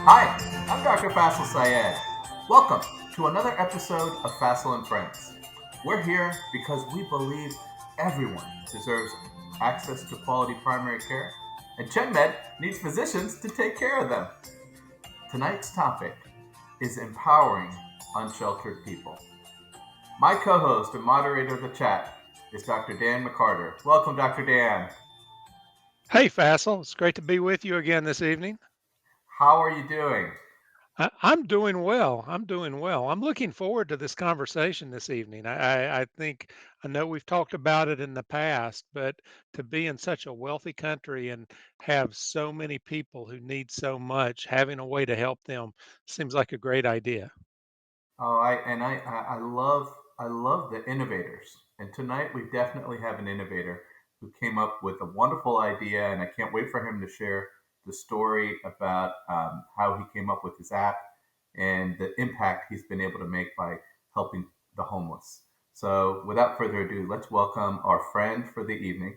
Hi, I'm Dr. Faisel Syed. Welcome to another episode of Faisel and Friends. We're here because we believe everyone deserves access to quality primary care, and ChenMed needs physicians to take care of them. Tonight's topic is empowering unsheltered people. My co-host and moderator of the chat is Dr. Dan McCarter. Welcome, Dr. Dan. Hey, Faisal. It's great to be with you again this evening. How are you doing? I'm doing well. I'm doing well. I'm looking forward to this conversation this evening. I think I know we've talked about it in the past, but to be in such a wealthy country and have so many people who need so much, having a way to help them seems like a great idea. Oh, I love the innovators, and tonight we definitely have an innovator who came up with a wonderful idea, and I can't wait for him to share the story about how he came up with his app and the impact he's been able to make by helping the homeless. So, without further ado, let's welcome our friend for the evening,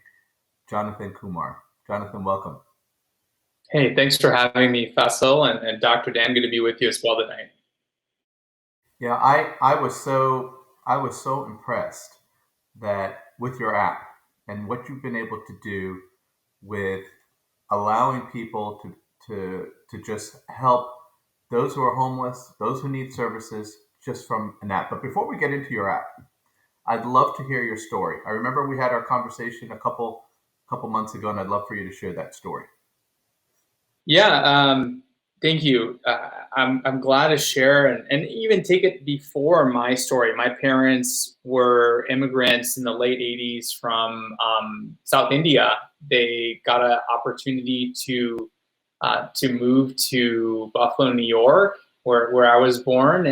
Johnathan Kumar. Johnathan, welcome. Hey, thanks for having me, Faisal, and Dr. Dan. Good to be with you as well tonight. Yeah, I was so impressed that with your app and what you've been able to do with allowing people to just help those who are homeless, those who need services just from an app. But before we get into your app, I'd love to hear your story. I remember we had our conversation a couple months ago, and I'd love for you to share that story. Yeah, thank you. I'm glad to share and even take it before my story. My parents were immigrants in the late 80s from South India. They got an opportunity to move to Buffalo, New York, where I was born,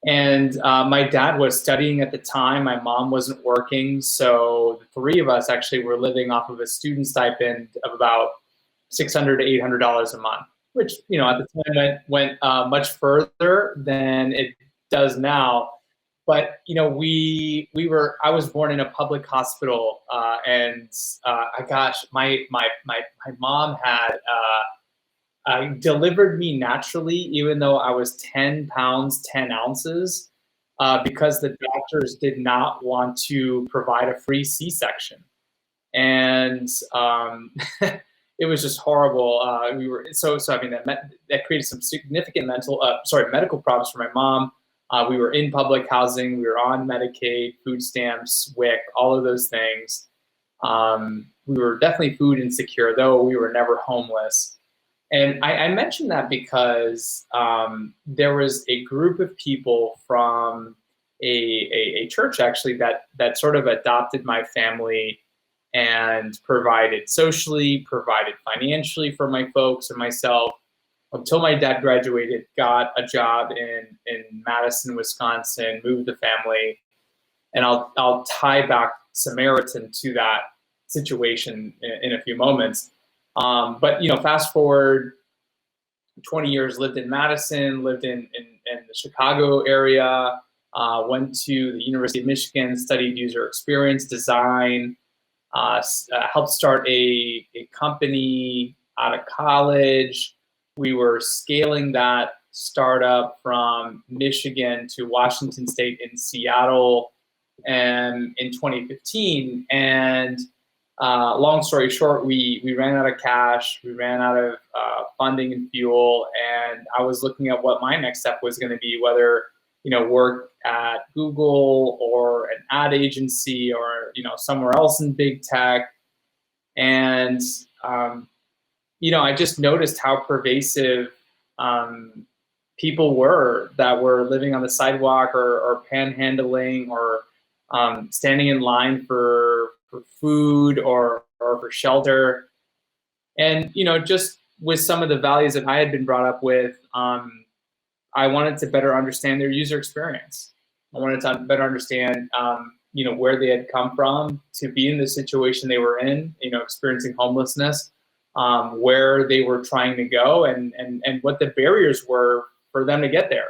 and my dad was studying at the time. My mom wasn't working, so the three of us actually were living off of a student stipend of about $600 to $800 a month, which at the time went much further than it does now. But I was born in a public hospital, and gosh, my mom had delivered me naturally, even though I was 10 pounds, 10 ounces, because the doctors did not want to provide a free C-section. And it was just horrible. We were so I mean that created some significant medical problems for my mom. We were in public housing. We were on Medicaid, food stamps, WIC, all of those things. We were definitely food insecure, though we were never homeless. And I mentioned that because there was a group of people from a church actually that sort of adopted my family and provided socially, provided financially for my folks and myself until my dad graduated, got a job in Madison, Wisconsin, moved the family. And I'll tie back Samaritan to that situation in a few moments. But fast forward 20 years, lived in Madison, lived in the Chicago area, went to the University of Michigan, studied user experience design, helped start a company out of college. We were scaling that startup from Michigan to Washington State in Seattle in 2015. And long story short, we ran out of cash, we ran out of funding and fuel, and I was looking at what my next step was going to be, whether work at Google or an ad agency or somewhere else in big tech. And I just noticed how pervasive people were that were living on the sidewalk or panhandling or standing in line for food or for shelter. And just with some of the values that I had been brought up with, I wanted to better understand their user experience. I wanted to better understand where they had come from to be in the situation they were in, experiencing homelessness, where they were trying to go, and what the barriers were for them to get there.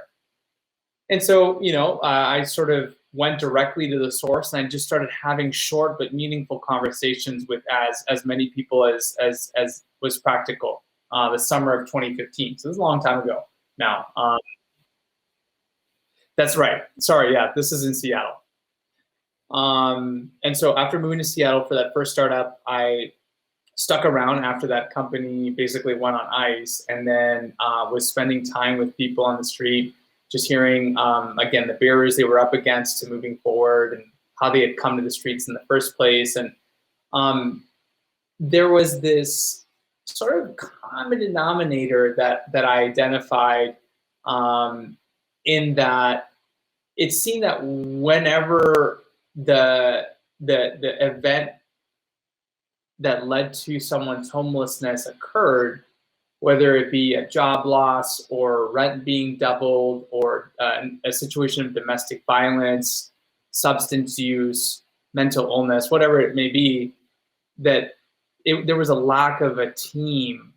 And so I sort of went directly to the source, and I just started having short but meaningful conversations with as many people as was practical. the summer of 2015. So this is a long time ago now. That's right. Sorry, yeah, this is in Seattle. And so after moving to Seattle for that first startup, I stuck around after that company basically went on ice, and then was spending time with people on the street, just hearing, again, the barriers they were up against to moving forward and how they had come to the streets in the first place. And there was this sort of common denominator that I identified, in that it seemed that whenever the event that led to someone's homelessness occurred, whether it be a job loss or rent being doubled or a situation of domestic violence, substance use, mental illness, whatever it may be, that there was a lack of a team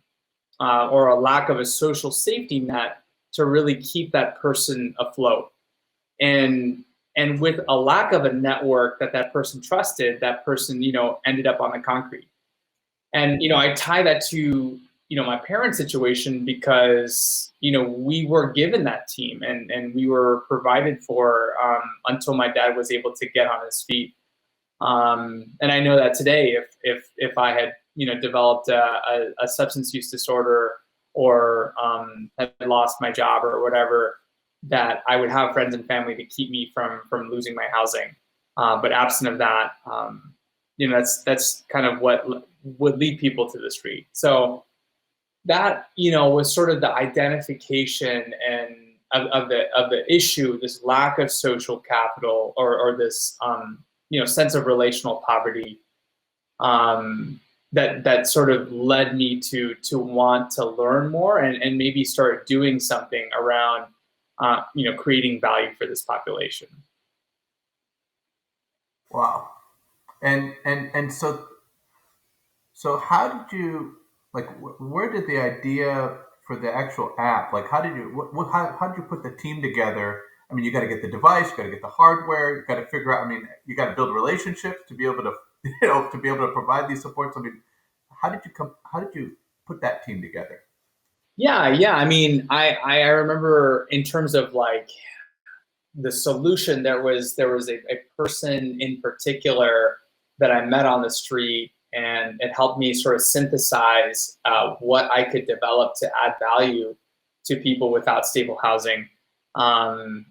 or a lack of a social safety net to really keep that person afloat. And with a lack of a network that person trusted, that person, ended up on the concrete. And, I tie that to, my parents' situation because, we were given that team and we were provided for until my dad was able to get on his feet. And I know that today, if I had, developed a substance use disorder or had lost my job or whatever, that I would have friends and family to keep me from losing my housing. But absent of that, that's kind of what would lead people to the street. So that, was sort of the identification and of the issue, this lack of social capital or this, sense of relational poverty, that sort of led me to want to learn more and maybe start doing something around, creating value for this population. Wow. And so how did you, like, where did the idea for the actual app, like, how did you put the team together? I mean, you got to get the device, you got to get the hardware, you got to figure out, I mean, you got to build relationships to be able to, to be able to provide these supports. I mean, how did you put that team together? Yeah. I mean, I remember in terms of like the solution, there was a person in particular that I met on the street, and it helped me sort of synthesize what I could develop to add value to people without stable housing. I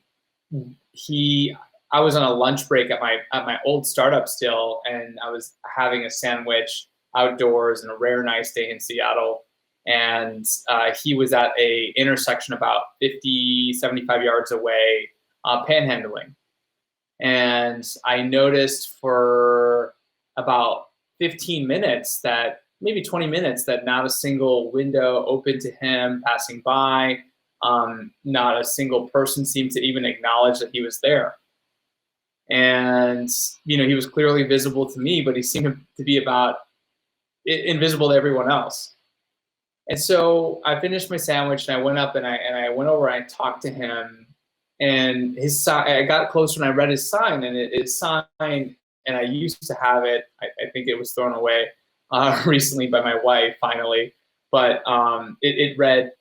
was on a lunch break at my old startup still, and I was having a sandwich outdoors in a rare nice day in Seattle. And he was at a intersection about 50, 75 yards away, panhandling. And I noticed for about 15 minutes maybe 20 minutes, that not a single window open to him passing by. Not a single person seemed to even acknowledge that he was there. And, he was clearly visible to me, but he seemed to be about invisible to everyone else. And so I finished my sandwich and I went up and I went over and I talked to him, and his sign, I got closer and I read his sign, and his sign, and I used to have it. I think it was thrown away recently by my wife finally, but it read,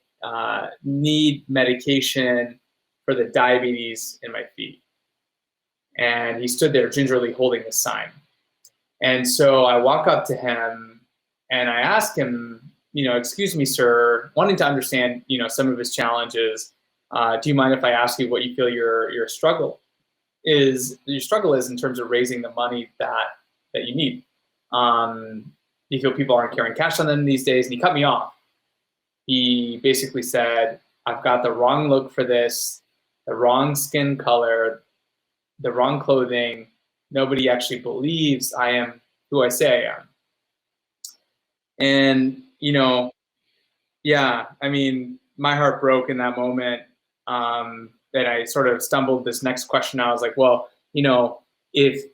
need medication for the diabetes in my feet. And he stood there gingerly holding the sign. And so I walk up to him and I ask him, excuse me, sir, wanting to understand, some of his challenges. Do you mind if I ask you what you feel your struggle is in terms of raising the money that you need? You feel people aren't carrying cash on them these days? And he cut me off. He basically said, I've got the wrong look for this, the wrong skin color, the wrong clothing. Nobody actually believes I am who I say I am. And, yeah, I mean, my heart broke in that moment. That I sort of stumbled this next question. I was like, well, if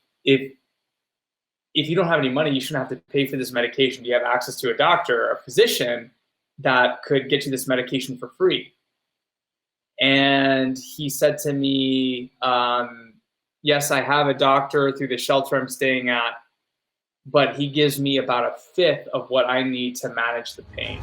you don't have any money, you shouldn't have to pay for this medication. Do you have access to a doctor, a physician that could get you this medication for free? And he said to me, yes, I have a doctor through the shelter I'm staying at, but he gives me about a fifth of what I need to manage the pain.